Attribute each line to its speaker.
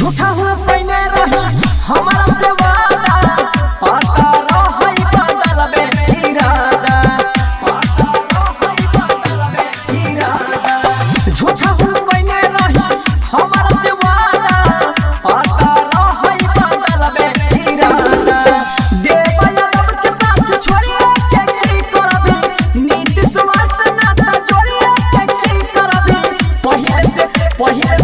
Speaker 1: झूठा हुआ पहने रही हमारा से वादा पता रहई बदलबे इरादा पता रहई बदलबे इरादा झूठा हुआ पहने रही हमारा से वादा पता रहई बदलबे इरादा देवया रब के साथ छोड़िए के की करबी नीति सुवास नाता जोड़िए के की करबी पहिले